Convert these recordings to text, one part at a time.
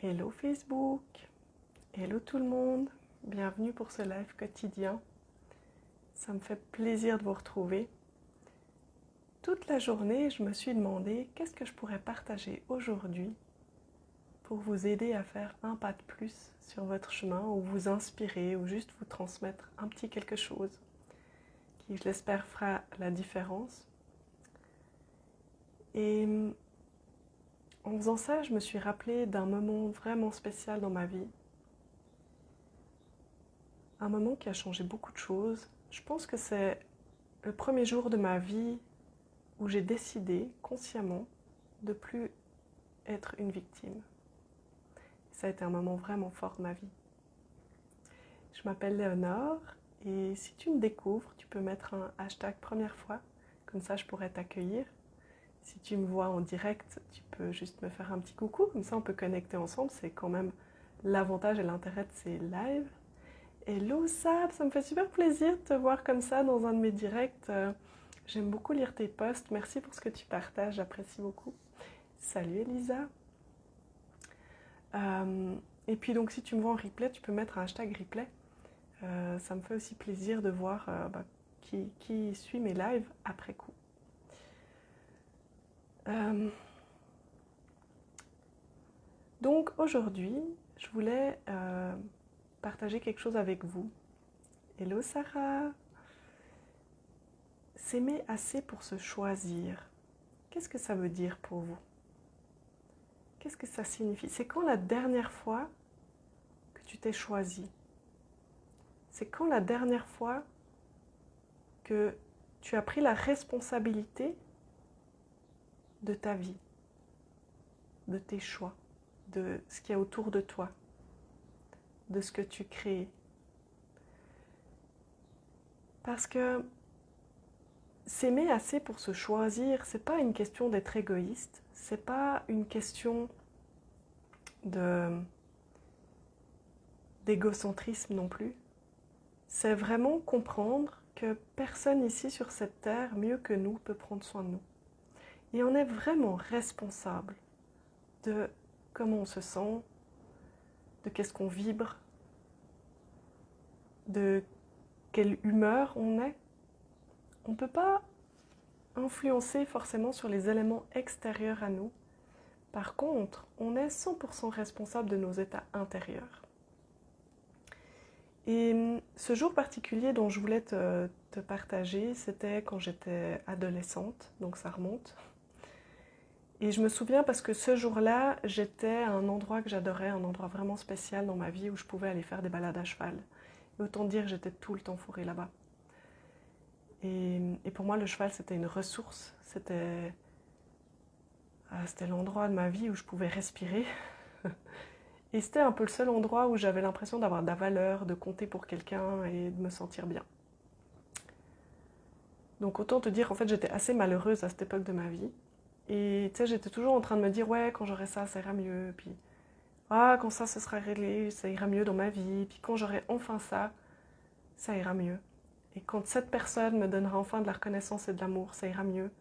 Hello Facebook, hello tout le monde, bienvenue pour ce live quotidien. Ça me fait plaisir de vous retrouver. Toute la journée, je me suis demandé qu'est-ce que je pourrais partager aujourd'hui pour vous aider à faire un pas de plus sur votre chemin ou vous inspirer ou juste vous transmettre un petit quelque chose qui, je l'espère, fera la différence. Et en faisant ça, je me suis rappelé d'un moment vraiment spécial dans ma vie. Un moment qui a changé beaucoup de choses. Je pense que c'est le premier jour de ma vie où j'ai décidé consciemment de ne plus être une victime. Ça a été un moment vraiment fort de ma vie. Je m'appelle Léonore et si tu me découvres, tu peux mettre un hashtag première fois, comme ça je pourrais t'accueillir. Si tu me vois en direct, tu peux juste me faire un petit coucou, comme ça on peut connecter ensemble, c'est quand même l'avantage et l'intérêt de ces lives. Hello Sab, ça me fait super plaisir de te voir comme ça dans un de mes directs. J'aime beaucoup lire tes posts, merci pour ce que tu partages, j'apprécie beaucoup. Salut Elisa. Et puis donc si tu me vois en replay, tu peux mettre un hashtag replay. Ça me fait aussi plaisir de voir qui suit mes lives après coup. Donc aujourd'hui, je voulais partager quelque chose avec vous. Hello Sarah. S'aimer assez pour se choisir. Qu'est-ce que ça veut dire pour vous? Qu'est-ce que ça signifie? C'est quand la dernière fois que tu t'es choisi? C'est quand la dernière fois que tu as pris la responsabilité de ta vie, de tes choix, de ce qu'il y a autour de toi, de ce que tu crées? Parce que s'aimer assez pour se choisir, c'est pas une question d'être égoïste, c'est pas une question d'égocentrisme non plus. C'est vraiment comprendre que personne ici sur cette terre, mieux que nous, peut prendre soin de nous. Et on est vraiment responsable de comment on se sent, de qu'est-ce qu'on vibre, de quelle humeur on est. On ne peut pas influencer forcément sur les éléments extérieurs à nous. Par contre, on est 100% responsable de nos états intérieurs. Et ce jour particulier dont je voulais te partager, c'était quand j'étais adolescente, donc ça remonte. Et je me souviens parce que ce jour-là, j'étais à un endroit que j'adorais, un endroit vraiment spécial dans ma vie où je pouvais aller faire des balades à cheval. Et autant dire que j'étais tout le temps fourrée là-bas. Et pour moi, le cheval, c'était une ressource. C'était l'endroit de ma vie où je pouvais respirer. Et c'était un peu le seul endroit où j'avais l'impression d'avoir de la valeur, de compter pour quelqu'un et de me sentir bien. Donc autant te dire, en fait, j'étais assez malheureuse à cette époque de ma vie. Et tu sais, j'étais toujours en train de me dire, ouais, quand j'aurai ça, ça ira mieux. Puis, quand ça, ce sera réglé, ça ira mieux dans ma vie. Puis quand j'aurai enfin ça, ça ira mieux. Et quand cette personne me donnera enfin de la reconnaissance et de l'amour, ça ira mieux.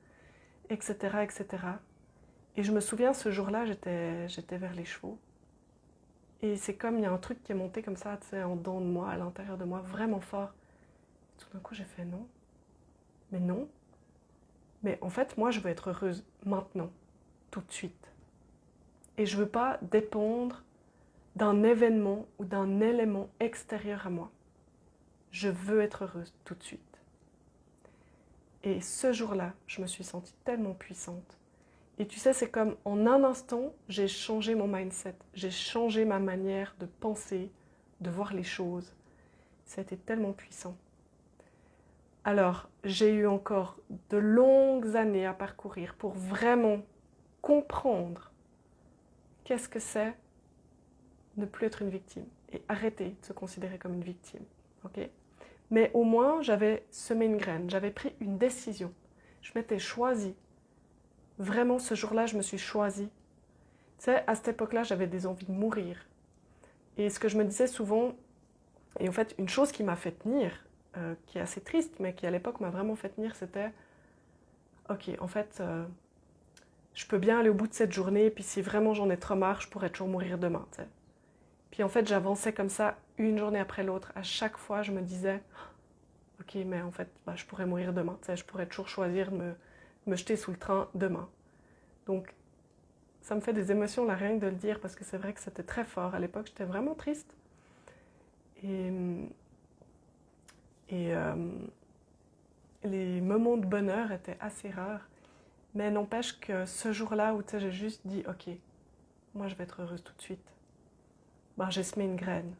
Etc., etc. Et je me souviens, ce jour-là, j'étais vers les chevaux. Et c'est comme, il y a un truc qui est monté comme ça, tu sais, en dedans de moi, à l'intérieur de moi, vraiment fort. Et tout d'un coup, j'ai fait non. Mais non. Mais en fait, moi, je veux être heureuse maintenant, tout de suite. Et je ne veux pas dépendre d'un événement ou d'un élément extérieur à moi. Je veux être heureuse tout de suite. Et ce jour-là, je me suis sentie tellement puissante. Et tu sais, c'est comme en un instant, j'ai changé mon mindset. J'ai changé ma manière de penser, de voir les choses. Ça a été tellement puissant. Alors, j'ai eu encore de longues années à parcourir pour vraiment comprendre qu'est-ce que c'est ne plus être une victime et arrêter de se considérer comme une victime. Okay? Mais au moins, j'avais semé une graine, j'avais pris une décision. Je m'étais choisie. Vraiment, ce jour-là, je me suis choisie. Tu sais, à cette époque-là, j'avais des envies de mourir. Et ce que je me disais souvent, et en fait, une chose qui m'a fait tenir, qui est assez triste, mais qui à l'époque m'a vraiment fait tenir, c'était ok, en fait, je peux bien aller au bout de cette journée, puis si vraiment j'en ai trop marre, je pourrais toujours mourir demain, tu sais. Puis en fait, j'avançais comme ça, une journée après l'autre. À chaque fois, je me disais, ok, mais en fait, bah, je pourrais mourir demain, tu sais, je pourrais toujours choisir de me jeter sous le train demain. Donc, ça me fait des émotions, là, rien que de le dire, parce que c'est vrai que c'était très fort. À l'époque, j'étais vraiment triste. Et, et les moments de bonheur étaient assez rares. Mais n'empêche que ce jour-là où j'ai juste dit, ok, moi je vais être heureuse tout de suite, ben, j'ai semé une graine.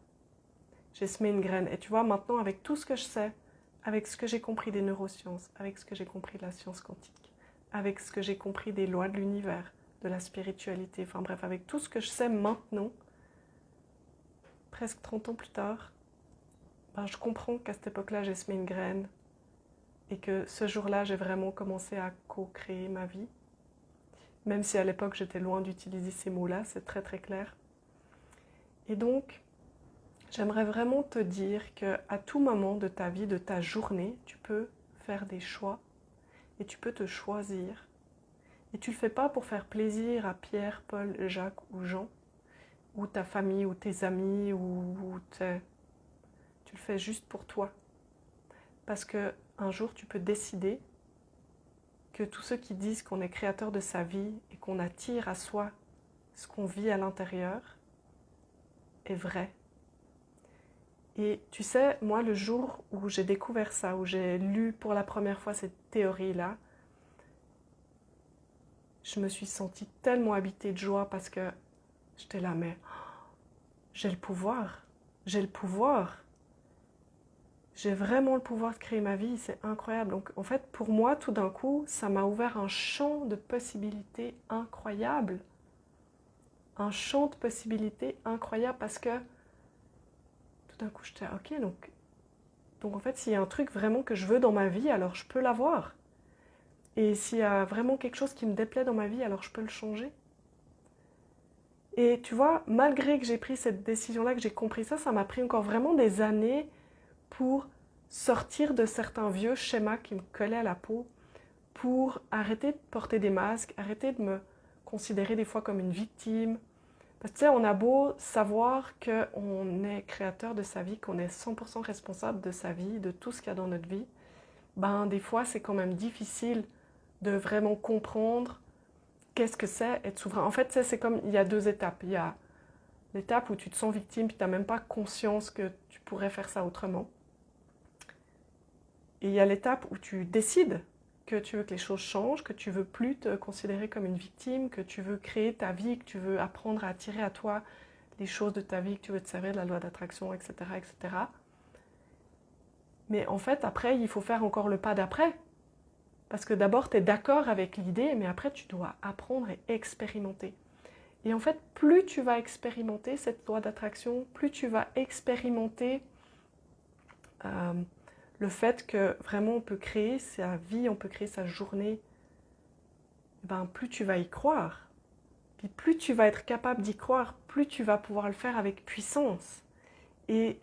J'ai semé une graine. Et tu vois, maintenant, avec tout ce que je sais, avec ce que j'ai compris des neurosciences, avec ce que j'ai compris de la science quantique, avec ce que j'ai compris des lois de l'univers, de la spiritualité, enfin bref, avec tout ce que je sais maintenant, presque 30 ans plus tard, ben, je comprends qu'à cette époque-là, j'ai semé une graine et que ce jour-là, j'ai vraiment commencé à co-créer ma vie. Même si à l'époque, j'étais loin d'utiliser ces mots-là, c'est très très clair. Et donc, j'aimerais vraiment te dire qu'à tout moment de ta vie, de ta journée, tu peux faire des choix et tu peux te choisir. Et tu ne le fais pas pour faire plaisir à Pierre, Paul, Jacques ou Jean, ou ta famille, ou tes amis, ou tu le fais juste pour toi. Parce qu'un jour, tu peux décider que tous ceux qui disent qu'on est créateur de sa vie et qu'on attire à soi ce qu'on vit à l'intérieur est vrai. Et tu sais, moi, le jour où j'ai découvert ça, où j'ai lu pour la première fois cette théorie-là, je me suis sentie tellement habitée de joie parce que j'étais là, mais j'ai le pouvoir, j'ai le pouvoir. J'ai vraiment le pouvoir de créer ma vie, c'est incroyable. Donc en fait, pour moi, tout d'un coup, ça m'a ouvert un champ de possibilités incroyable. Un champ de possibilités incroyable parce que tout d'un coup, j'étais ok, donc en fait, s'il y a un truc vraiment que je veux dans ma vie, alors je peux l'avoir. Et s'il y a vraiment quelque chose qui me déplaît dans ma vie, alors je peux le changer. Et tu vois, malgré que j'ai pris cette décision-là, que j'ai compris ça, ça m'a pris encore vraiment des années pour sortir de certains vieux schémas qui me collaient à la peau, pour arrêter de porter des masques, arrêter de me considérer des fois comme une victime. Parce que tu sais, on a beau savoir qu'on est créateur de sa vie, qu'on est 100% responsable de sa vie, de tout ce qu'il y a dans notre vie, ben des fois c'est quand même difficile de vraiment comprendre qu'est-ce que c'est être souverain. En fait, c'est comme, il y a deux étapes. Il y a l'étape où tu te sens victime, puis tu n'as même pas conscience que tu pourrais faire ça autrement. Et il y a l'étape où tu décides que tu veux que les choses changent, que tu veux plus te considérer comme une victime, que tu veux créer ta vie, que tu veux apprendre à attirer à toi les choses de ta vie, que tu veux te servir de la loi d'attraction, etc., etc. Mais en fait, après, il faut faire encore le pas d'après. Parce que d'abord, tu es d'accord avec l'idée, mais après, tu dois apprendre et expérimenter. Et en fait, plus tu vas expérimenter cette loi d'attraction, plus tu vas expérimenter le fait que vraiment on peut créer sa vie, on peut créer sa journée, ben, plus tu vas y croire. Puis plus tu vas être capable d'y croire, plus tu vas pouvoir le faire avec puissance. Et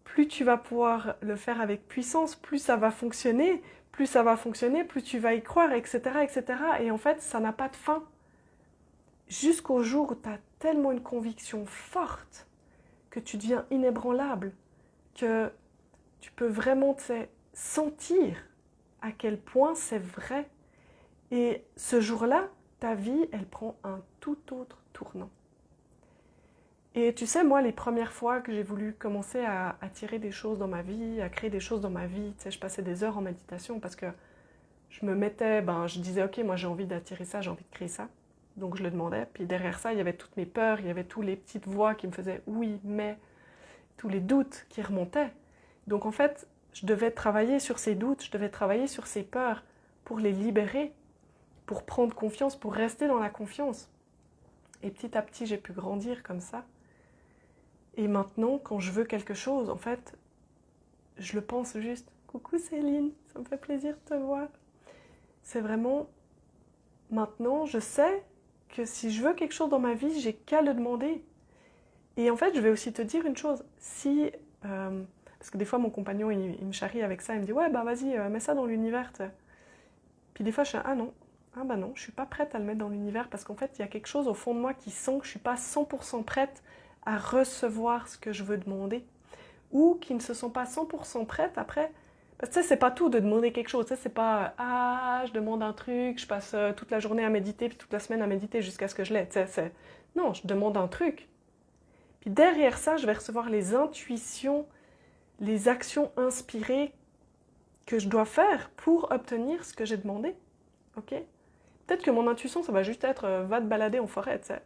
plus tu vas pouvoir le faire avec puissance, plus ça va fonctionner, plus ça va fonctionner, plus tu vas y croire, etc., etc. Et en fait, ça n'a pas de fin. Jusqu'au jour où tu as tellement une conviction forte que tu deviens inébranlable, que tu peux vraiment sentir à quel point c'est vrai. Et ce jour-là, ta vie, elle prend un tout autre tournant. Et tu sais, moi, les premières fois que j'ai voulu commencer à attirer des choses dans ma vie, à créer des choses dans ma vie, tu sais, je passais des heures en méditation parce que je me mettais, je disais, ok, moi j'ai envie d'attirer ça, j'ai envie de créer ça. Donc je le demandais. Puis derrière ça, il y avait toutes mes peurs, il y avait toutes les petites voix qui me faisaient oui, mais, tous les doutes qui remontaient. Donc en fait, je devais travailler sur ces doutes, je devais travailler sur ces peurs pour les libérer, pour prendre confiance, pour rester dans la confiance. Et petit à petit, j'ai pu grandir comme ça. Et maintenant, quand je veux quelque chose, en fait, je le pense juste. Coucou Céline, ça me fait plaisir de te voir. C'est vraiment, maintenant, je sais que si je veux quelque chose dans ma vie, j'ai qu'à le demander. Et en fait, je vais aussi te dire une chose. Parce que des fois, mon compagnon, il me charrie avec ça, il me dit « Ouais, vas-y, mets ça dans l'univers. » Puis des fois, je suis « Ah non, ah bah non, je suis pas prête à le mettre dans l'univers parce qu'en fait, il y a quelque chose au fond de moi qui sent que je suis pas 100% prête à recevoir ce que je veux demander ou qui ne se sont pas 100% prêtes après. Parce que tu sais, c'est pas tout de demander quelque chose. Tu sais, c'est pas ah, je demande un truc, je passe toute la journée à méditer puis toute la semaine à méditer jusqu'à ce que je l'ai. Tu sais, non, je demande un truc. Puis derrière ça, je vais recevoir les intuitions, les actions inspirées que je dois faire pour obtenir ce que j'ai demandé. Ok? Peut-être que mon intuition, ça va juste être va te balader en forêt, tu sais.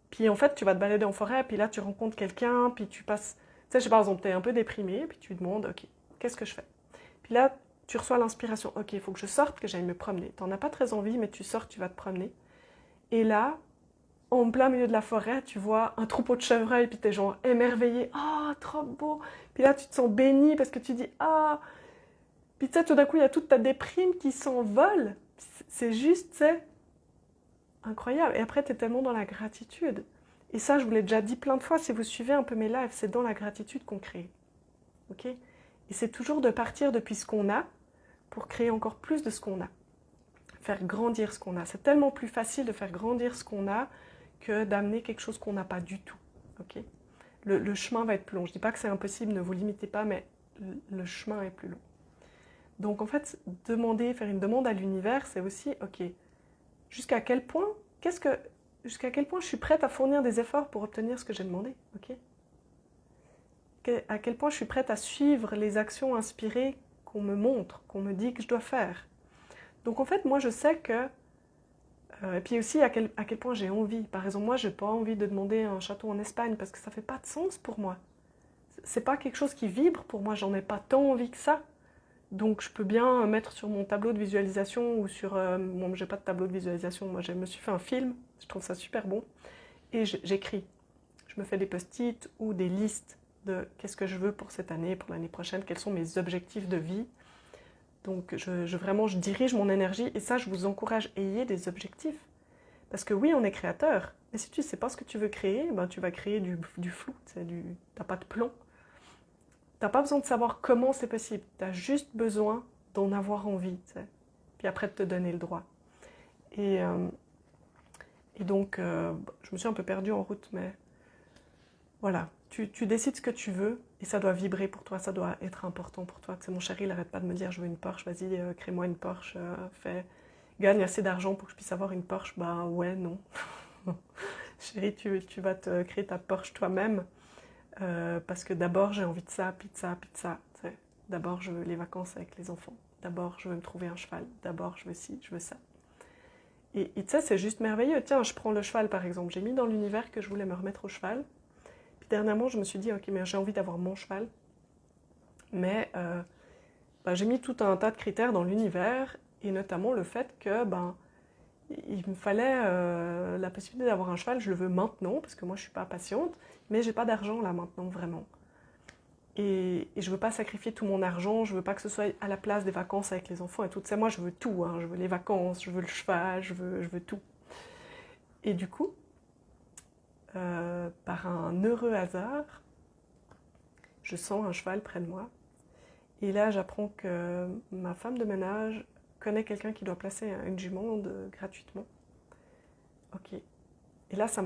Puis en fait, tu vas te balader en forêt, puis là, tu rencontres quelqu'un, puis tu passes. Tu sais, je sais pas, par exemple, tu es un peu déprimé, puis tu te demandes, ok, qu'est-ce que je fais? Puis là, tu reçois l'inspiration, ok, il faut que je sorte, que j'aille me promener. T'en as pas très envie, mais tu sors, tu vas te promener. Et là, en plein milieu de la forêt, tu vois un troupeau de chevreuils, puis t'es genre émerveillé, ah, oh, trop beau. Puis là, tu te sens béni parce que tu dis, ah. Puis tu sais, tout d'un coup, il y a toute ta déprime qui s'envole. C'est juste, tu sais, incroyable. Et après, tu es tellement dans la gratitude. Et ça, je vous l'ai déjà dit plein de fois, si vous suivez un peu mes lives, c'est dans la gratitude qu'on crée. Ok? Et c'est toujours de partir depuis ce qu'on a pour créer encore plus de ce qu'on a. Faire grandir ce qu'on a. C'est tellement plus facile de faire grandir ce qu'on a que d'amener quelque chose qu'on n'a pas du tout. Ok? Le chemin va être plus long. Je ne dis pas que c'est impossible, ne vous limitez pas, mais le chemin est plus long. Donc en fait, faire une demande à l'univers, c'est aussi, ok, jusqu'à quel point, jusqu'à quel point je suis prête à fournir des efforts pour obtenir ce que j'ai demandé, ok? À quel point je suis prête à suivre les actions inspirées qu'on me montre, qu'on me dit que je dois faire. Donc en fait, moi je sais que, et puis aussi à quel point j'ai envie. Par exemple, moi, j'ai pas envie de demander un château en Espagne parce que ça fait pas de sens pour moi. C'est pas quelque chose qui vibre pour moi. J'en ai pas tant envie que ça. Donc je peux bien mettre sur mon tableau de visualisation ou sur... bon, j'ai pas de tableau de visualisation. Moi, je me suis fait un film. Je trouve ça super bon. Et j'écris. Je me fais des post-it ou des listes de qu'est-ce que je veux pour cette année, pour l'année prochaine, quels sont mes objectifs de vie. Donc vraiment, je dirige mon énergie et ça, je vous encourage, ayez des objectifs. Parce que oui, on est créateur, mais si tu ne sais pas ce que tu veux créer, ben, tu vas créer du flou, tu n'as pas de plan. Tu n'as pas besoin de savoir comment c'est possible, tu as juste besoin d'en avoir envie, t'sais. Puis après de te donner le droit. Et donc, je me suis un peu perdue en route, mais voilà, tu décides ce que tu veux et ça doit vibrer pour toi, ça doit être important pour toi. Tu sais, mon chéri, il n'arrête pas de me dire je veux une Porsche, vas-y, crée-moi une Porsche, gagne assez d'argent pour que je puisse avoir une Porsche. Bah ouais, non. Chéri, tu vas te créer ta Porsche toi-même parce que d'abord j'ai envie de ça, puis de ça, puis de ça. Tu sais. D'abord je veux les vacances avec les enfants, d'abord je veux me trouver un cheval, d'abord je veux ci, je veux ça. Et tu sais, c'est juste merveilleux. Tiens, je prends le cheval par exemple, j'ai mis dans l'univers que je voulais me remettre au cheval. Puis dernièrement, je me suis dit, ok, mais j'ai envie d'avoir mon cheval. Mais j'ai mis tout un tas de critères dans l'univers, et notamment le fait que il me fallait la possibilité d'avoir un cheval, je le veux maintenant, parce que moi je suis pas patiente, mais j'ai pas d'argent là maintenant, vraiment. Et je veux pas sacrifier tout mon argent, je veux pas que ce soit à la place des vacances avec les enfants et tout ça. Moi je veux tout, hein. Je veux les vacances, je veux le cheval, je veux tout. Et du coup, par un heureux hasard, je sens un cheval près de moi. Et là, j'apprends que ma femme de ménage connaît quelqu'un qui doit placer une jument gratuitement. Ok. Et là, ça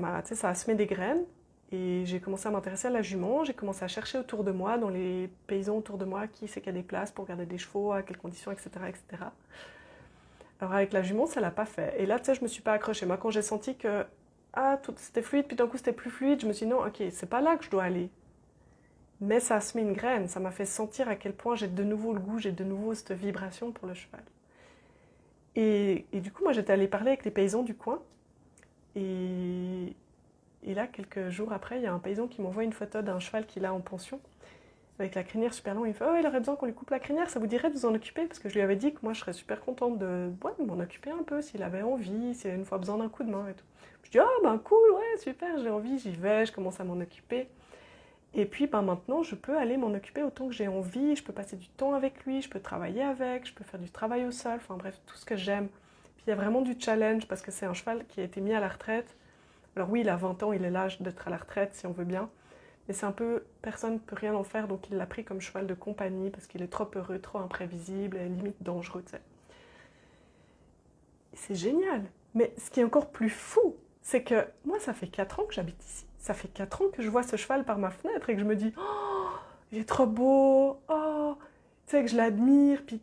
a semé des graines. Et j'ai commencé à m'intéresser à la jument. J'ai commencé à chercher autour de moi, dans les paysans autour de moi, qui c'est qu'il y a des places pour garder des chevaux, à quelles conditions, etc. etc. Alors avec la jument, ça l'a pas fait. Et là, tu sais, je me suis pas accrochée. Moi, quand j'ai senti que tout c'était fluide, puis d'un coup c'était plus fluide, je me suis dit non, ok, c'est pas là que je dois aller. Mais ça a semé une graine, ça m'a fait sentir à quel point j'ai de nouveau le goût, j'ai de nouveau cette vibration pour le cheval. Et du coup, moi j'étais allée parler avec les paysans du coin. Et là, quelques jours après, il y a un paysan qui m'envoie une photo d'un cheval qu'il a en pension, avec la crinière super longue. Il me fait « Oh, il aurait besoin qu'on lui coupe la crinière, ça vous dirait de vous en occuper ?» Parce que je lui avais dit que moi je serais super contente de m'en occuper un peu, s'il avait envie, s'il a une fois besoin d'un coup de main et tout. Je dis « Oh, ben cool, ouais, super, j'ai envie, j'y vais, je commence à m'en occuper. » Et puis maintenant, je peux aller m'en occuper autant que j'ai envie, je peux passer du temps avec lui, je peux travailler avec, je peux faire du travail au sol, enfin bref, tout ce que j'aime. Puis il y a vraiment du challenge parce que c'est un cheval qui a été mis à la retraite. Alors oui, il a 20 ans, il est l'âge d'être à la retraite si on veut bien. Mais c'est un peu, personne ne peut rien en faire, donc il l'a pris comme cheval de compagnie parce qu'il est trop heureux, trop imprévisible et limite dangereux, tu sais. c'est génial. Mais ce qui est encore plus fou, c'est que moi, ça fait 4 ans que j'habite ici. Ça fait 4 ans que je vois ce cheval par ma fenêtre et que je me dis, oh, il est trop beau, oh, tu sais, que je l'admire, puis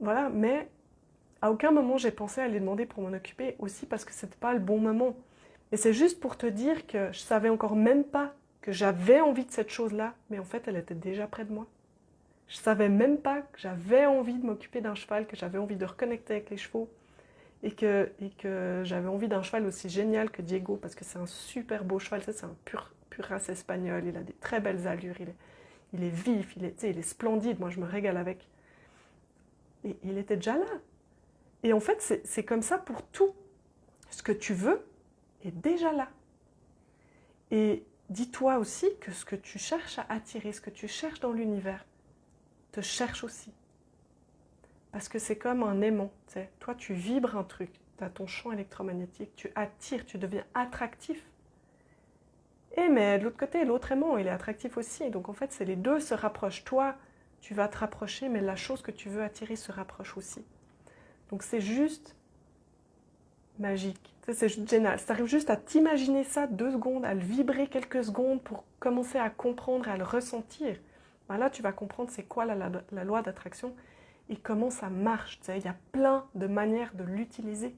voilà. Mais à aucun moment j'ai pensé à lui demander pour m'en occuper, aussi parce que c'était pas le bon moment. Et c'est juste pour te dire que je savais encore même pas que j'avais envie de cette chose-là, mais en fait, elle était déjà près de moi. Je savais même pas que j'avais envie de m'occuper d'un cheval, que j'avais envie de reconnecter avec les chevaux, et que j'avais envie d'un cheval aussi génial que Diego, parce que c'est un super beau cheval, c'est un pur race espagnol, il a des très belles allures, il est vif, il est splendide, moi je me régale avec. Et il était déjà là. Et en fait, c'est comme ça pour tout. Ce que tu veux est déjà là. Et dis-toi aussi que ce que tu cherches à attirer, ce que tu cherches dans l'univers, te cherche aussi. Parce que c'est comme un aimant. T'sais. Toi, tu vibres un truc, tu as ton champ électromagnétique, tu attires, tu deviens attractif. Et mais de l'autre côté, l'autre aimant, il est attractif aussi. Donc en fait, c'est les deux se rapprochent. Toi, tu vas te rapprocher, mais la chose que tu veux attirer se rapproche aussi. Donc c'est juste magique. C'est juste génial. Si tu arrives juste à t'imaginer ça 2 secondes, à le vibrer quelques secondes pour commencer à comprendre et à le ressentir, ben là, tu vas comprendre c'est quoi la loi d'attraction et comment ça marche. Il y a plein de manières de l'utiliser.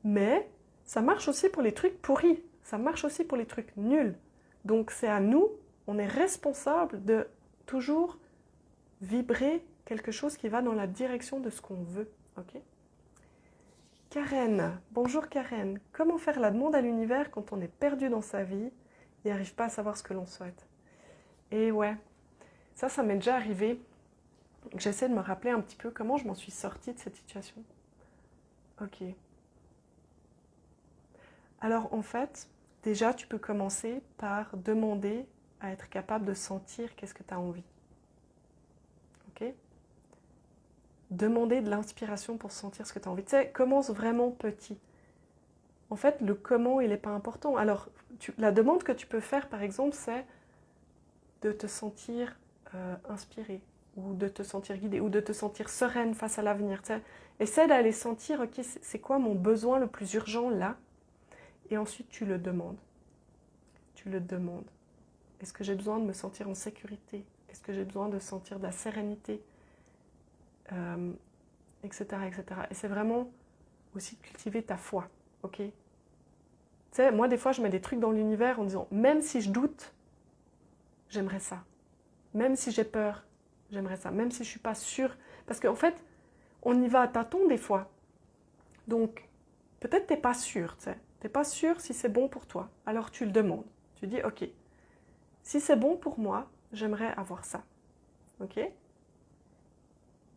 Mais ça marche aussi pour les trucs pourris. Ça marche aussi pour les trucs nuls. Donc c'est à nous, on est responsable de toujours vibrer quelque chose qui va dans la direction de ce qu'on veut. Ok ? Karen, bonjour Karen. Comment faire la demande à l'univers quand on est perdu dans sa vie et n'arrive pas à savoir ce que l'on souhaite? Et ouais, ça m'est déjà arrivé. J'essaie de me rappeler un petit peu comment je m'en suis sortie de cette situation. Ok. Alors en fait, déjà tu peux commencer par demander à être capable de sentir qu'est-ce que tu as envie. Ok ? Demander de l'inspiration pour sentir ce que tu as envie. Tu sais, commence vraiment petit. En fait, le comment, il n'est pas important. Alors, la demande que tu peux faire, par exemple, c'est de te sentir inspiré, ou de te sentir guidé, ou de te sentir sereine face à l'avenir. Tu sais. Essaie d'aller sentir, ok, c'est quoi mon besoin le plus urgent là, et ensuite tu le demandes. Tu le demandes. Est-ce que j'ai besoin de me sentir en sécurité? Est-ce que j'ai besoin de sentir de la sérénité, etc., etc. Et c'est vraiment aussi de cultiver ta foi, ok? Tu sais, moi des fois je mets des trucs dans l'univers en disant, même si je doute, j'aimerais ça. Même si j'ai peur, j'aimerais ça. Même si je ne suis pas sûre. Parce qu'en fait, on y va à tâtons des fois. Donc, peut-être tu n'es pas sûr, tu sais. Tu n'es pas sûr si c'est bon pour toi. Alors tu le demandes. Tu dis, ok, si c'est bon pour moi, j'aimerais avoir ça. Ok?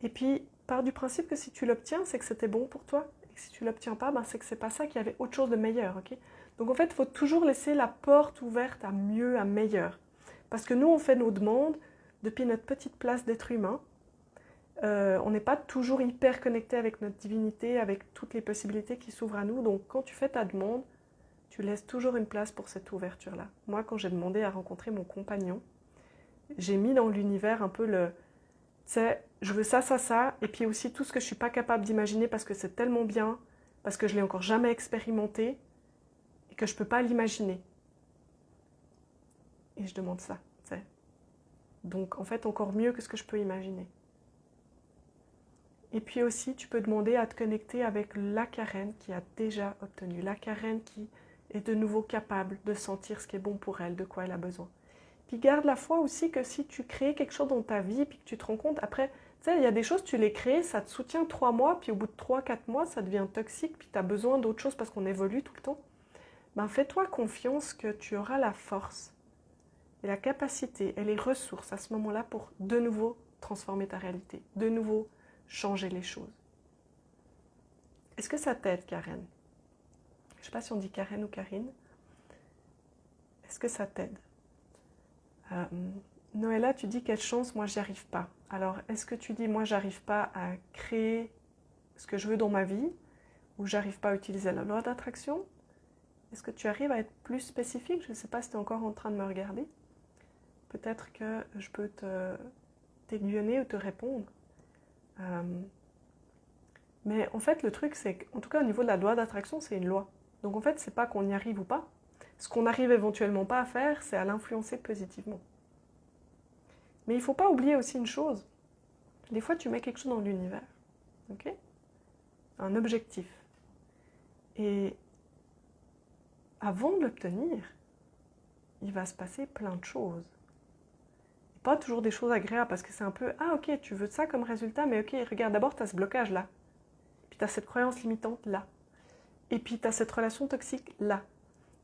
Et puis, pars du principe que si tu l'obtiens, c'est que c'était bon pour toi. Et que si tu ne l'obtiens pas, ben, c'est que c'est pas ça, qu'il y avait autre chose de meilleur. Ok? Donc en fait, il faut toujours laisser la porte ouverte à mieux, à meilleur. Parce que nous, on fait nos demandes depuis notre petite place d'être humain. On n'est pas toujours hyper connecté avec notre divinité, avec toutes les possibilités qui s'ouvrent à nous. Donc quand tu fais ta demande, tu laisses toujours une place pour cette ouverture-là. Moi, quand j'ai demandé à rencontrer mon compagnon, j'ai mis dans l'univers un peu le... Tu sais, je veux ça, ça, ça, et puis aussi tout ce que je ne suis pas capable d'imaginer parce que c'est tellement bien, parce que je ne l'ai encore jamais expérimenté, et que je ne peux pas l'imaginer. Et je demande ça, tu sais. Donc en fait, encore mieux que ce que je peux imaginer. Et puis aussi, tu peux demander à te connecter avec la Karen qui a déjà obtenu, la Karen qui est de nouveau capable de sentir ce qui est bon pour elle, de quoi elle a besoin. Puis garde la foi aussi que si tu crées quelque chose dans ta vie, puis que tu te rends compte, après, tu sais, il y a des choses, tu les crées, ça te soutient 3 mois, puis au bout de 3-4 mois, ça devient toxique, puis tu as besoin d'autre chose parce qu'on évolue tout le temps. Ben fais-toi confiance que tu auras la force et la capacité et les ressources à ce moment-là pour de nouveau transformer ta réalité, de nouveau changer les choses. Est-ce que ça t'aide, Karen? Je ne sais pas si on dit Karen ou Karine. Est-ce que ça t'aide? Noëlla, tu dis quelle chance, moi j'y arrive pas. Alors, est-ce que tu dis moi j'arrive pas à créer ce que je veux dans ma vie, ou j'arrive pas à utiliser la loi d'attraction? Est-ce que tu arrives à être plus spécifique? Je ne sais pas si tu es encore en train de me regarder. Peut-être que je peux t'aiguillonner ou te répondre. Mais en fait, le truc, c'est qu'en tout cas, au niveau de la loi d'attraction, c'est une loi. Donc en fait, c'est pas qu'on y arrive ou pas. Ce qu'on n'arrive éventuellement pas à faire, c'est à l'influencer positivement. Mais il ne faut pas oublier aussi une chose. Des fois, tu mets quelque chose dans l'univers. Ok? Un objectif. Et avant de l'obtenir, il va se passer plein de choses. Pas toujours des choses agréables, parce que c'est un peu, ah ok, tu veux ça comme résultat, mais ok, regarde, d'abord, tu as ce blocage là. Puis tu as cette croyance limitante là. Et puis tu as cette relation toxique là.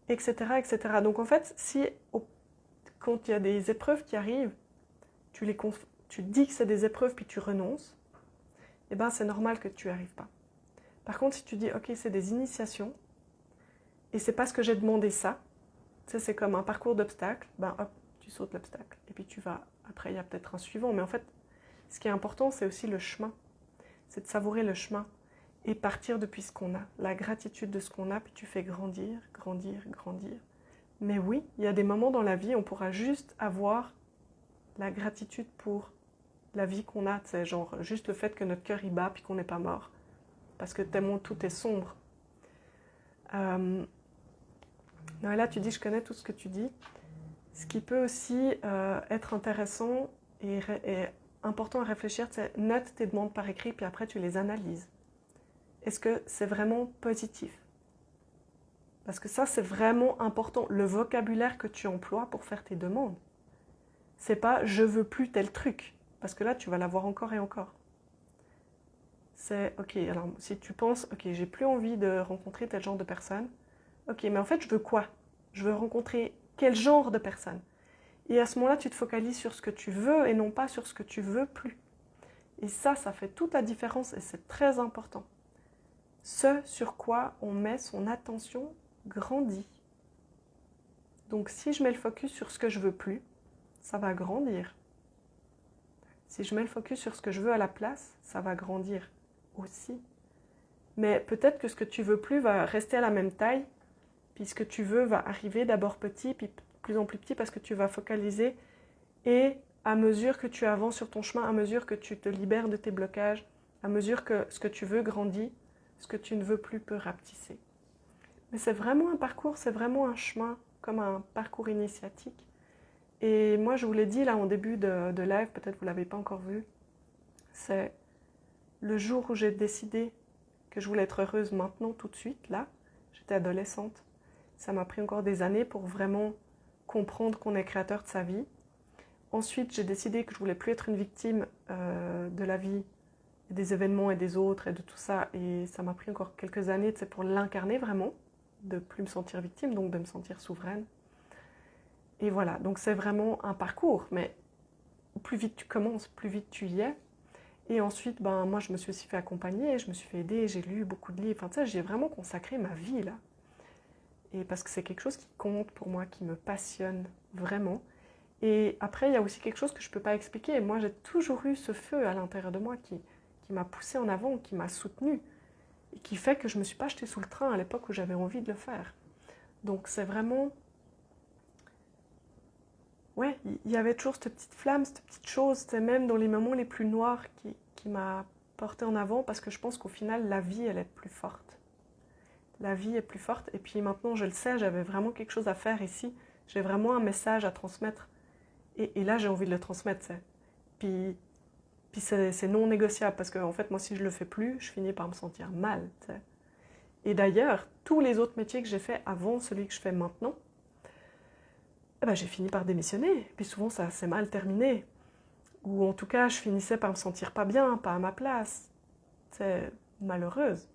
Etc. etc. Donc en fait, si quand il y a des épreuves qui arrivent, tu dis que c'est des épreuves puis tu renonces, eh ben c'est normal que tu n'y arrives pas. Par contre, si tu dis, ok, c'est des initiations, et c'est parce que j'ai demandé ça, c'est comme un parcours d'obstacles, ben hop, tu sautes l'obstacle. Et puis tu vas, après il y a peut-être un suivant, mais en fait, ce qui est important, c'est aussi le chemin. C'est de savourer le chemin et partir depuis ce qu'on a, la gratitude de ce qu'on a, puis tu fais grandir, grandir, grandir. Mais oui, il y a des moments dans la vie, on pourra juste avoir la gratitude pour la vie qu'on a, c'est genre juste le fait que notre cœur y bat puis qu'on n'est pas mort, parce que tellement tout est sombre. Là, tu dis, je connais tout ce que tu dis. Ce qui peut aussi être intéressant et important à réfléchir, c'est note tes demandes par écrit, puis après tu les analyses. Est-ce que c'est vraiment positif? Parce que ça, c'est vraiment important. Le vocabulaire que tu emploies pour faire tes demandes, c'est pas je veux plus tel truc, parce que là, tu vas l'avoir encore et encore. C'est ok, alors si tu penses, ok, j'ai plus envie de rencontrer tel genre de personne, ok, mais en fait, je veux quoi? Je veux rencontrer quel genre de personne? Et à ce moment-là, tu te focalises sur ce que tu veux et non pas sur ce que tu veux plus. Et ça fait toute la différence et c'est très important. Ce sur quoi on met son attention grandit. Donc si je mets le focus sur ce que je veux plus, ça va grandir. Si je mets le focus sur ce que je veux à la place, ça va grandir aussi. Mais peut-être que ce que tu veux plus va rester à la même taille, puis ce que tu veux va arriver d'abord petit, puis de plus en plus petit, parce que tu vas focaliser. Et à mesure que tu avances sur ton chemin, à mesure que tu te libères de tes blocages, à mesure que ce que tu veux grandit, ce que tu ne veux plus peut rapetisser. Mais c'est vraiment un parcours, c'est vraiment un chemin, comme un parcours initiatique. Et moi, je vous l'ai dit là en début de live, peut-être vous ne l'avez pas encore vu, c'est le jour où j'ai décidé que je voulais être heureuse maintenant, tout de suite, là. J'étais adolescente. Ça m'a pris encore des années pour vraiment comprendre qu'on est créateur de sa vie. Ensuite, j'ai décidé que je voulais plus être une victime de la vie, des événements et des autres et de tout ça. Et ça m'a pris encore quelques années pour l'incarner vraiment, de plus me sentir victime, donc de me sentir souveraine. Et voilà, donc c'est vraiment un parcours, mais plus vite tu commences, plus vite tu y es. Et ensuite, moi je me suis aussi fait accompagner, je me suis fait aider, j'ai lu beaucoup de livres, enfin tu sais, j'ai vraiment consacré ma vie là. Et parce que c'est quelque chose qui compte pour moi, qui me passionne vraiment. Et après, il y a aussi quelque chose que je ne peux pas expliquer. Moi, j'ai toujours eu ce feu à l'intérieur de moi qui m'a poussé en avant, qui m'a soutenue, et qui fait que je ne me suis pas jetée sous le train à l'époque où j'avais envie de le faire. Donc c'est vraiment... Ouais, il y avait toujours cette petite flamme, cette petite chose, c'est même dans les moments les plus noirs qui m'a porté en avant, parce que je pense qu'au final, la vie, elle est plus forte. La vie est plus forte, et puis maintenant, je le sais, j'avais vraiment quelque chose à faire ici. J'ai vraiment un message à transmettre. Et là, j'ai envie de le transmettre. Puis c'est non négociable, parce que en fait, moi, si je le fais plus, je finis par me sentir mal. T'sais. Et d'ailleurs, tous les autres métiers que j'ai fait avant celui que je fais maintenant, j'ai fini par démissionner. Puis souvent, ça s'est mal terminé. Ou en tout cas, je finissais par me sentir pas bien, pas à ma place. C'est malheureuse.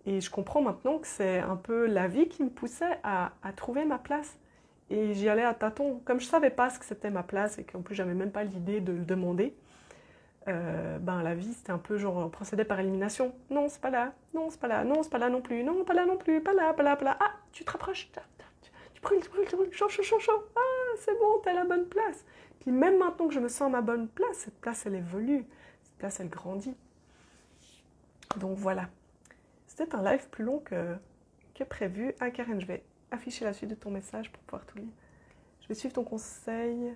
Et je comprends maintenant que c'est un peu la vie qui me poussait à trouver ma place. Et j'y allais à tâtons. Comme je ne savais pas ce que c'était ma place et qu'en plus, j'avais même pas l'idée de le demander, la vie, c'était un peu genre, on procédait par élimination. Non, c'est pas là. Non, c'est pas là. Non, c'est pas là non plus. Non, pas là non plus. Pas là, pas là, pas là. Ah, tu te rapproches. Tu brûles, chaud, chaud, chaud, chaud. Ah, c'est bon, t'es à la bonne place. Puis même maintenant que je me sens à ma bonne place, cette place, elle évolue. Cette place, elle grandit. Donc voilà. C'était un live plus long que prévu. Ah, Karen, je vais afficher la suite de ton message pour pouvoir tout lire. Je vais suivre ton conseil.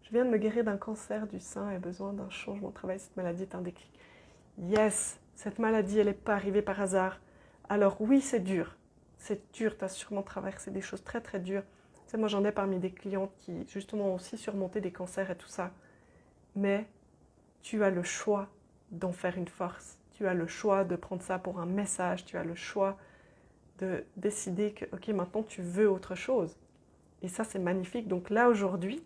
Je viens de me guérir d'un cancer du sein et besoin d'un changement de travail. Cette maladie est un déclic. Yes, Cette maladie, elle n'est pas arrivée par hasard. Alors oui, c'est dur. C'est dur, tu as sûrement traversé des choses très très dures. Tu sais, moi j'en ai parmi des clientes qui justement ont aussi surmonté des cancers et tout ça. Mais tu as le choix d'en faire une force. Tu as le choix de prendre ça pour un message. Tu as le choix de décider que, ok, maintenant tu veux autre chose. Et ça, c'est magnifique. Donc là, aujourd'hui,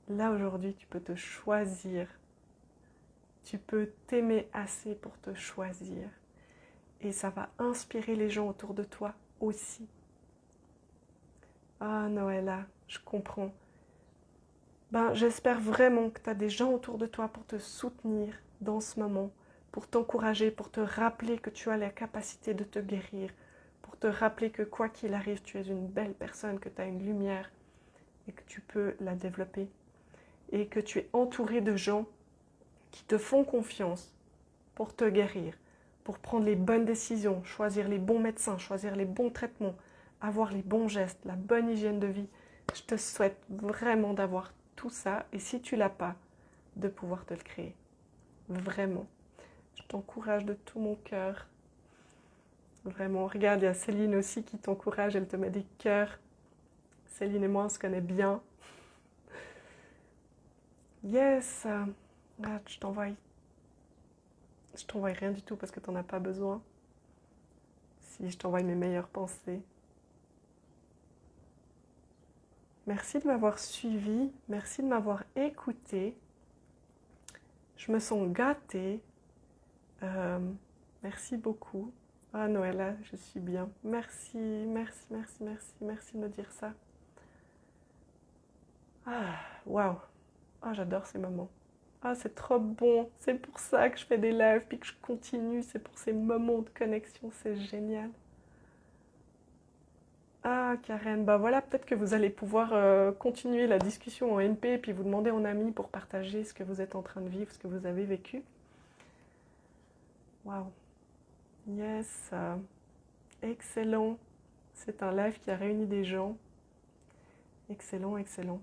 tu peux te choisir. Tu peux t'aimer assez pour te choisir. Et ça va inspirer les gens autour de toi aussi. Ah, Noëlla, je comprends. Ben, j'espère vraiment que tu as des gens autour de toi pour te soutenir dans ce moment, pour t'encourager, pour te rappeler que tu as la capacité de te guérir, pour te rappeler que quoi qu'il arrive, tu es une belle personne, que tu as une lumière et que tu peux la développer. Et que tu es entouré de gens qui te font confiance pour te guérir, pour prendre les bonnes décisions, choisir les bons médecins, choisir les bons traitements, avoir les bons gestes, la bonne hygiène de vie. Je te souhaite vraiment d'avoir tout ça et si tu l'as pas, de pouvoir te le créer. Vraiment. Je t'encourage de tout mon cœur. Vraiment. Regarde, il y a Céline aussi qui t'encourage, elle te met des cœurs. Céline et moi, on se connaît bien. Yes. Ah, je t'envoie rien du tout parce que tu n'en as pas besoin. Si je t'envoie mes meilleures pensées. Merci de m'avoir suivi, merci de m'avoir écouté. Je me sens gâtée. Merci beaucoup. Ah Noëlla, je suis bien. Merci, merci, merci, merci, merci de me dire ça. Ah, waouh. Ah, j'adore ces moments. Ah, c'est trop bon. C'est pour ça que je fais des lives puis que je continue. C'est pour ces moments de connexion. C'est génial. Ah, Karen, bah voilà, peut-être que vous allez pouvoir continuer la discussion en NP et puis vous demander en ami pour partager ce que vous êtes en train de vivre, ce que vous avez vécu. Waouh. Yes. Excellent. C'est un live qui a réuni des gens. Excellent, excellent.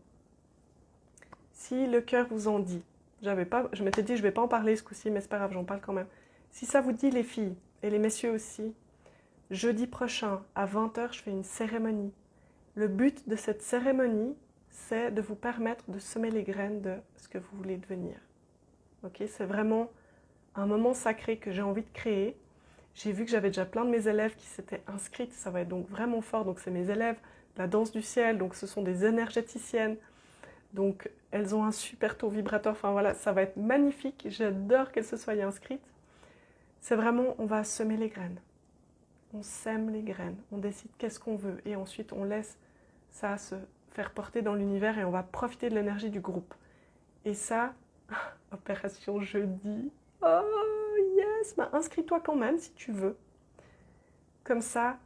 Si le cœur vous en dit, je m'étais dit je vais pas en parler ce coup-ci, mais c'est pas grave, j'en parle quand même. Si ça vous dit les filles et les messieurs aussi, jeudi prochain à 20h, je fais une cérémonie. Le but de cette cérémonie, c'est de vous permettre de semer les graines de ce que vous voulez devenir. Okay, c'est vraiment un moment sacré que j'ai envie de créer. J'ai vu que j'avais déjà plein de mes élèves qui s'étaient inscrites, ça va être donc vraiment fort. Donc c'est mes élèves de la danse du ciel, donc ce sont des énergéticiennes. Donc elles ont un super taux vibratoire, enfin voilà, ça va être magnifique. J'adore qu'elles se soient inscrites. C'est vraiment, on va semer les graines. On sème les graines, on décide qu'est-ce qu'on veut et ensuite on laisse ça se faire porter dans l'univers et on va profiter de l'énergie du groupe. Et ça, opération jeudi, oh yes, bah, inscris-toi quand même si tu veux. Comme ça,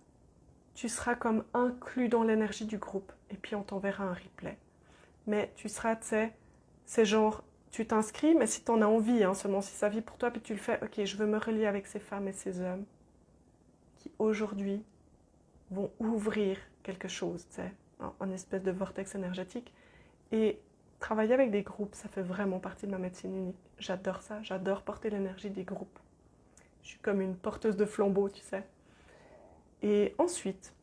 tu seras comme inclus dans l'énergie du groupe et puis on t'enverra un replay. Mais tu seras, tu sais, c'est genre, tu t'inscris, mais si tu en as envie, hein, seulement si ça vit pour toi, puis tu le fais, ok, je veux me relier avec ces femmes et ces hommes qui aujourd'hui vont ouvrir quelque chose, tu sais, un espèce de vortex énergétique. Et travailler avec des groupes, ça fait vraiment partie de ma médecine unique. J'adore ça, j'adore porter l'énergie des groupes. Je suis comme une porteuse de flambeau, tu sais. Et ensuite,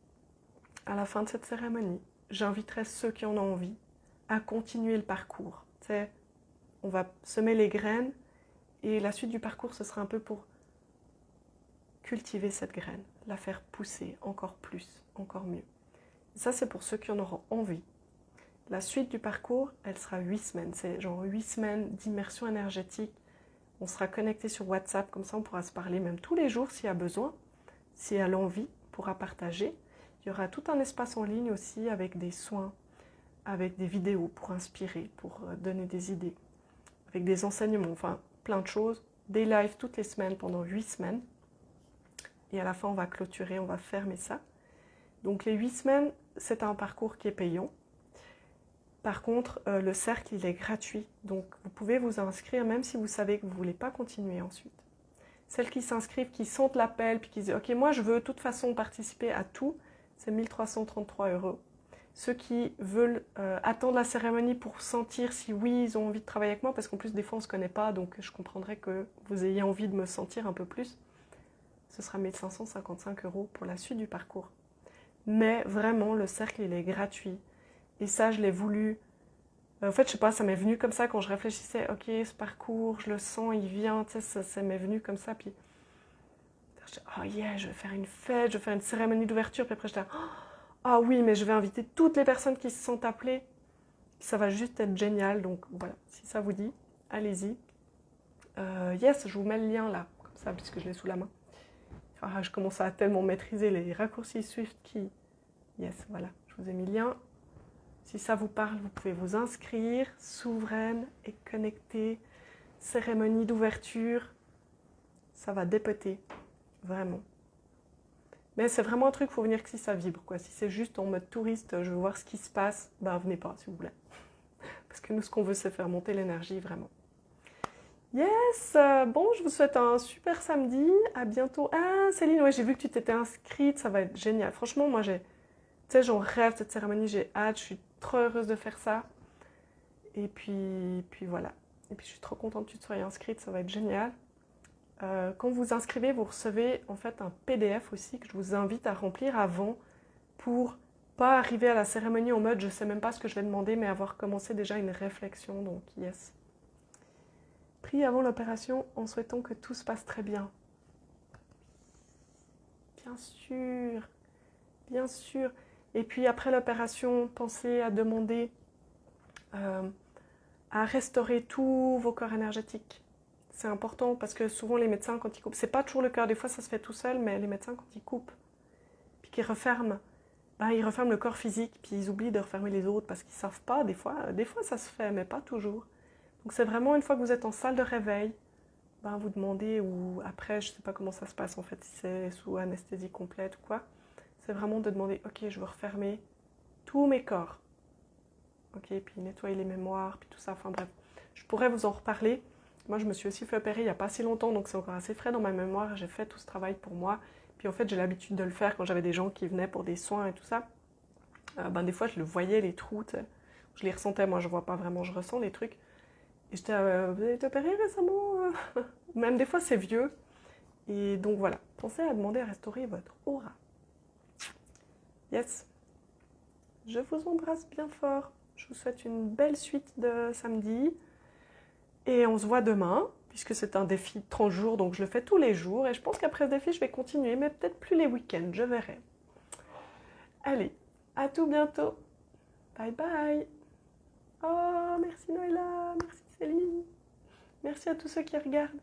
à la fin de cette cérémonie, j'inviterai ceux qui en ont envie à continuer le parcours. Tu sais, on va semer les graines et la suite du parcours, ce sera un peu pour cultiver cette graine, la faire pousser encore plus, encore mieux. Et ça, c'est pour ceux qui en auront envie. La suite du parcours, elle sera 8 semaines. C'est genre 8 semaines d'immersion énergétique. On sera connecté sur WhatsApp, comme ça on pourra se parler même tous les jours s'il y a besoin. Si elle a l'envie, on pourra partager. Il y aura tout un espace en ligne aussi avec des soins, avec des vidéos pour inspirer, pour donner des idées, avec des enseignements, enfin plein de choses. Des lives toutes les semaines pendant 8 semaines. Et à la fin, on va clôturer, on va fermer ça. Donc les 8 semaines, c'est un parcours qui est payant. Par contre, le cercle, il est gratuit. Donc vous pouvez vous inscrire même si vous savez que vous ne voulez pas continuer ensuite. Celles qui s'inscrivent, qui sentent l'appel, puis qui disent « Ok, moi je veux de toute façon participer à tout », c'est 1 333 €. Ceux qui veulent attendre la cérémonie pour sentir si oui, ils ont envie de travailler avec moi, parce qu'en plus, des fois, on ne se connaît pas, donc je comprendrais que vous ayez envie de me sentir un peu plus. Ce sera 1555 € pour la suite du parcours. Mais vraiment, le cercle, il est gratuit. Et ça, je l'ai voulu. En fait, je sais pas, ça m'est venu comme ça quand je réfléchissais, ok, ce parcours, je le sens, il vient, tu sais, ça m'est venu comme ça. Puis, je dis, oh yeah, je vais faire une fête, je vais faire une cérémonie d'ouverture. Puis après, je dis, ah oui, mais je vais inviter toutes les personnes qui se sont appelées. Ça va juste être génial. Donc voilà, si ça vous dit, allez-y. Yes, je vous mets le lien là, comme ça, puisque je l'ai sous la main. Ah, je commence à tellement maîtriser les raccourcis Swift qui... Yes, voilà, je vous ai mis le lien. Si ça vous parle, vous pouvez vous inscrire. Souveraine et connectée. Cérémonie d'ouverture. Ça va dépoter, vraiment. Mais c'est vraiment un truc, il faut venir que si ça vibre, quoi. Si c'est juste en mode touriste, je veux voir ce qui se passe, ben venez pas, s'il vous plaît. Parce que nous, ce qu'on veut, c'est faire monter l'énergie, vraiment. Yes, bon, je vous souhaite un super samedi, à bientôt. Ah, Céline, ouais, j'ai vu que tu t'étais inscrite, ça va être génial. Franchement, moi, tu sais, j'en rêve cette cérémonie, j'ai hâte, je suis trop heureuse de faire ça. Et puis voilà. Et puis je suis trop contente que tu te sois inscrite, ça va être génial. Quand vous vous inscrivez, vous recevez en fait un PDF aussi que je vous invite à remplir avant pour pas arriver à la cérémonie en mode je sais même pas ce que je vais demander, mais avoir commencé déjà une réflexion, donc yes. Prie avant l'opération en souhaitant que tout se passe très bien. Bien sûr, bien sûr. Et puis après l'opération, pensez à demander à restaurer tous vos corps énergétiques. C'est important parce que souvent les médecins quand ils coupent, c'est pas toujours le cœur, des fois ça se fait tout seul, mais les médecins quand ils coupent, puis qu'ils referment, ben, ils referment le corps physique, puis ils oublient de refermer les autres parce qu'ils savent pas, des fois ça se fait, mais pas toujours. Donc c'est vraiment une fois que vous êtes en salle de réveil, ben, vous demandez, ou après je sais pas comment ça se passe en fait, si c'est sous anesthésie complète ou quoi, c'est vraiment de demander, ok je veux refermer tous mes corps, ok, puis nettoyer les mémoires, puis tout ça, enfin bref, je pourrais vous en reparler. Moi, je me suis aussi fait opérer il n'y a pas si longtemps, donc c'est encore assez frais dans ma mémoire. J'ai fait tout ce travail pour moi. Puis en fait, j'ai l'habitude de le faire quand j'avais des gens qui venaient pour des soins et tout ça. Ben, des fois, je le voyais, les trous. Je les ressentais. Moi, je vois pas vraiment, je ressens les trucs. Et j'étais, vous avez été opéré récemment Même des fois, c'est vieux. Et donc voilà, pensez à demander à restaurer votre aura. Yes. Je vous embrasse bien fort. Je vous souhaite une belle suite de samedi. Et on se voit demain, puisque c'est un défi de 30 jours, donc je le fais tous les jours. Et je pense qu'après ce défi, je vais continuer, mais peut-être plus les week-ends, je verrai. Allez, à tout bientôt. Bye bye. Oh, merci Noëlla, merci Céline. Merci à tous ceux qui regardent.